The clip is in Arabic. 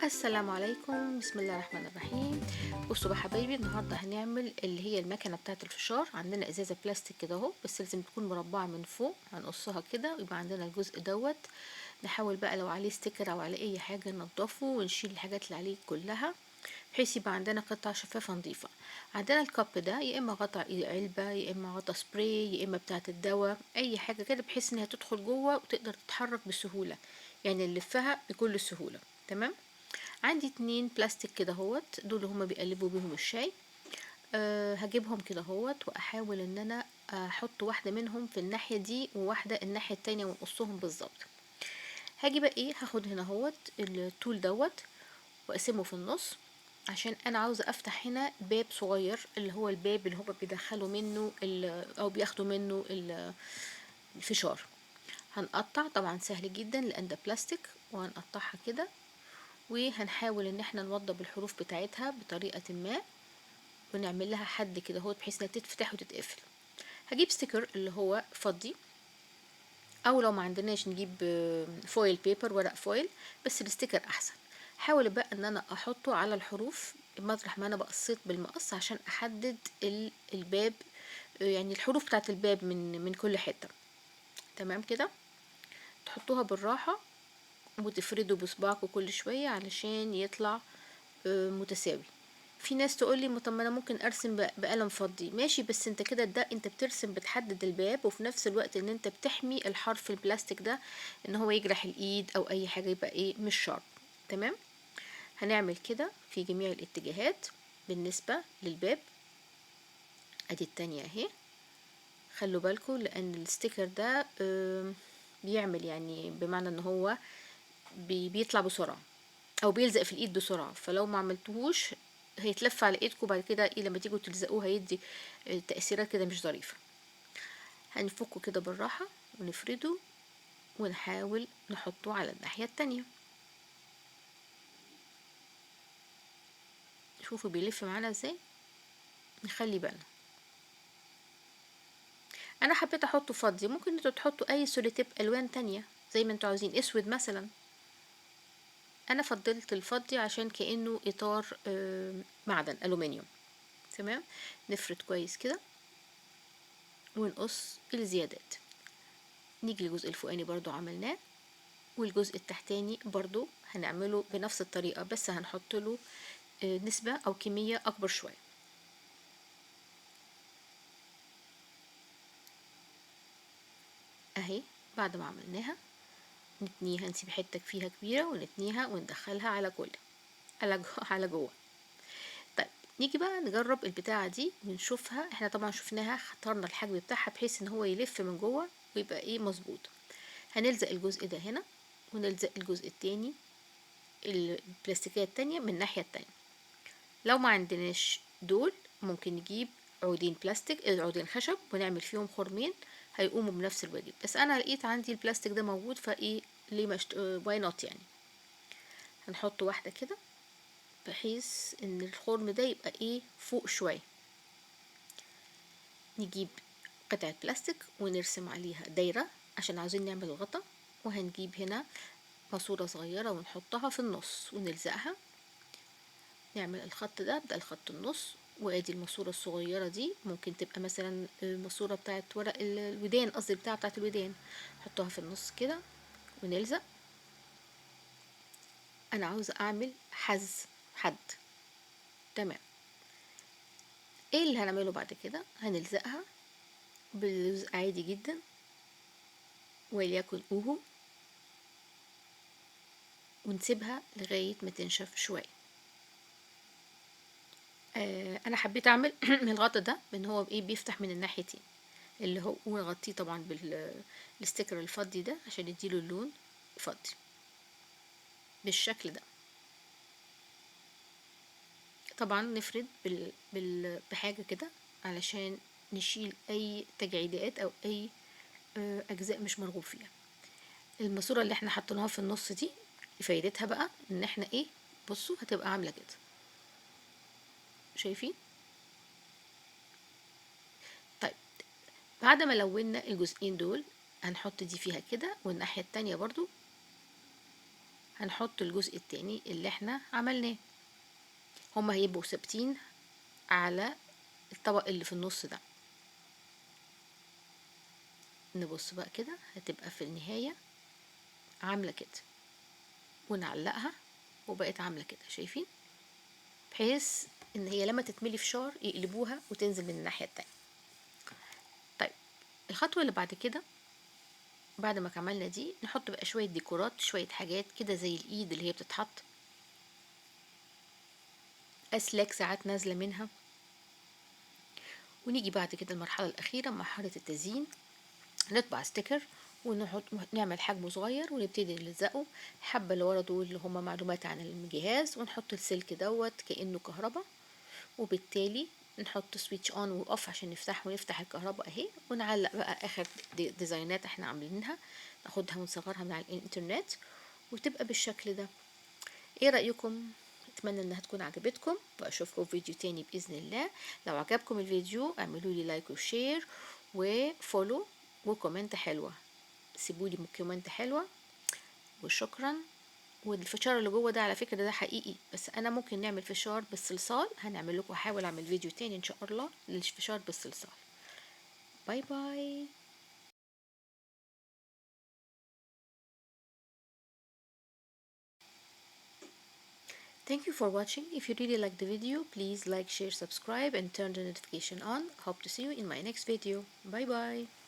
السلام عليكم، بسم الله الرحمن الرحيم. بصوا بقى حبايبي، النهارده هنعمل اللي هي المكنه بتاعه الفشار. عندنا ازازه بلاستيك كده اهو، بس لازم تكون مربعه من فوق. هنقصها كده ويبقى عندنا الجزء دوت. نحاول بقى لو عليه ستيكر او عليه اي حاجه ننضفه ونشيل الحاجات اللي عليه كلها، بحيث يبقى عندنا قطعه شفافه نظيفه. عندنا الكب ده يا اما غطا علبه، يا اما غطا سبراي، يا اما بتاعه الدواء، اي حاجه كده بحيث انها تدخل جوه وتقدر تتحرك بسهوله، يعني نلفها بكل سهوله. تمام. عندي 2 بلاستيك كده هوت، دول هما بيقلبوا بيهم الشاي. هجيبهم كده هوت واحاول ان انا احط واحده منهم في الناحيه دي وواحده الناحيه التانية ونقصهم بالظبط. هاجي بقى ايه، هاخد هنا هوت الطول دوت واقسمه في النص، عشان انا عاوزه افتح هنا باب صغير، اللي هو الباب اللي هما بيدخلوا منه او بياخدوا منه الفشار. هنقطع طبعا سهل جدا لان ده بلاستيك، وهنقطعها كده، وهنحاول ان احنا نوضب الحروف بتاعتها بطريقة ما، ونعمل لها حد كده هو بحيث انها تتفتح وتتقفل. هجيب ستيكر اللي هو فضي، او لو ما عندناش نجيب فويل بيبر، ورق فويل، بس الستيكر احسن. حاول بقى ان انا احطه على الحروف مطرح ما انا بقصيت بالمقص عشان احدد الباب، يعني الحروف بتاعت الباب من كل حتة. تمام كده. تحطوها بالراحة وتفردوا بصباعكم كل شوية علشان يطلع متساوي. في ناس تقول لي طب ما انا ممكن ارسم بقلم فضي، ماشي، بس انت كده ده انت بترسم بتحدد الباب، وفي نفس الوقت ان انت بتحمي الحرف البلاستيك ده ان هو يجرح الايد او اي حاجه، يبقى ايه مش شارب. تمام. هنعمل كده في جميع الاتجاهات بالنسبه للباب. ادي التانية اهي. خلوا بالكم لان الستيكر ده بيعمل يعني بمعنى ان هو بيطلع بسرعه او بيلزق في الايد بسرعه، فلو ما عملتوهوش هيتلف على ايدكم بعد كده، ايه لما تيجوا تلزقوه هيدي تأثيرات كده مش ظريفه. هنفكه كده بالراحه ونفرده ونحاول نحطه على الناحيه التانية. شوفوا بيلف معانا ازاي. نخلي بالنا. انا حبيت احطه فضي، ممكن انتوا تحطوا اي سوليتيب الوان تانية زي ما انتوا عاوزين، اسود مثلا. انا فضلت الفضي عشان كأنه اطار معدن الومنيوم. تمام. نفرد كويس كده ونقص الزيادات. نيجي للجزء الفوقاني برضو عملناه، والجزء التحتاني برضو هنعمله بنفس الطريقة، بس هنحط له نسبة او كمية اكبر شوية. اهي. بعد ما عملناها نتنيها، نسيب حتة فيها كبيرة ونتنيها وندخلها على كل على جوه. طيب نيجي بقى نجرب البتاعة دي ونشوفها. احنا طبعا شفناها، اخترنا الحجم بتاعها بحيث ان هو يلف من جوه ويبقى ايه مظبوط. هنلزق الجزء ده هنا، ونلزق الجزء التاني البلاستيكية التانية من الناحية التانية. لو ما عندناش دول ممكن نجيب عودين بلاستيك، عودين خشب، ونعمل فيهم خرمين هيقوموا بنفس الواجب، بس انا لقيت عندي البلاستيك ده موجود فايه ليه واي نوت يعني. هنحط واحدة كده بحيث ان الخرم ده يبقى ايه فوق شوية. نجيب قطعة بلاستيك ونرسم عليها دايرة عشان عاوزين نعمل غطا، وهنجيب هنا ماسورة صغيرة ونحطها في النص ونلزقها. نعمل الخط ده الخط النص، وادي الماسورة الصغيرة دي ممكن تبقى مثلا الماسورة بتاعت ورق الودان، قصدي بتاعت الودان. نحطها في النص كده ونلزق. انا عاوزة اعمل حد. تمام. ايه اللي هنعمله بعد كده؟ هنلزقها بلزق عادي جدا، وليكن اوهو، ونسيبها لغاية ما تنشف شوية. انا حبيت اعمل الغطا ده ان هو ايه بيفتح من الناحيتين، اللي هو ونغطيه طبعا بالستيكر الفضي ده عشان يديله اللون فضي بالشكل ده. طبعا نفرد بحاجة كده علشان نشيل اي تجاعيدات او اي اجزاء مش مرغوب فيها. الماسورة اللي احنا حطيناها في النص دي فايدتها بقى ان احنا ايه، بصوا هتبقى عاملة كده، شايفين؟ طيب بعد ما لونا الجزئين دول هنحط دي فيها كده، والناحية التانية برضو هنحط الجزء التاني اللي احنا عملناه. هما هيبقوا ثابتين على الطبق اللي في النص ده. نبص بقى كده، هتبقى في النهاية عاملة كده، ونعلقها وبقت عاملة كده، شايفين؟ بحيث ان هي لما تتملي فشار يقلبوها وتنزل من الناحية التانية. طيب الخطوة اللي بعد كده، بعد ما عملنا دي، نحط بقى شوية ديكورات، شوية حاجات كده زي الايد اللي هي بتتحط، اسلاك ساعات نازلة منها. ونيجي بعد كده المرحلة الأخيرة، مرحلة التزيين. نطبع ستيكر ونحط، نعمل حجمه صغير ونبتدي نلزقه. الحبة اللي ورا دول اللي هما معلومات عن الجهاز، ونحط السلك دوت كأنه كهرباء، وبالتالي نحط سويتش اون واوف عشان نفتح ونفتح الكهرباء اهي. ونعلق بقى اخر ديزاينات احنا عاملينها، ناخدها ونصغرها من على الانترنت وتبقى بالشكل ده. ايه رأيكم؟ اتمنى انها تكون عجبتكم، واشوفكم في فيديو تاني باذن الله. لو عجبكم الفيديو اعملوا لي لايك وشير وفولو وكومنت حلوه، سيبوا لي كومنت حلوه. وشكرا. والفشار اللي جوه ده على فكره ده حقيقي، بس انا ممكن نعمل فشار بالصلصال، هنعمل لكم، احاول اعمل فيديو تاني ان شاء الله للفشار بالصلصال. باي باي. Thank you for watching. If you really like the video, please like, share, subscribe and turn the notification on. Hope to see you in my next video. Bye bye.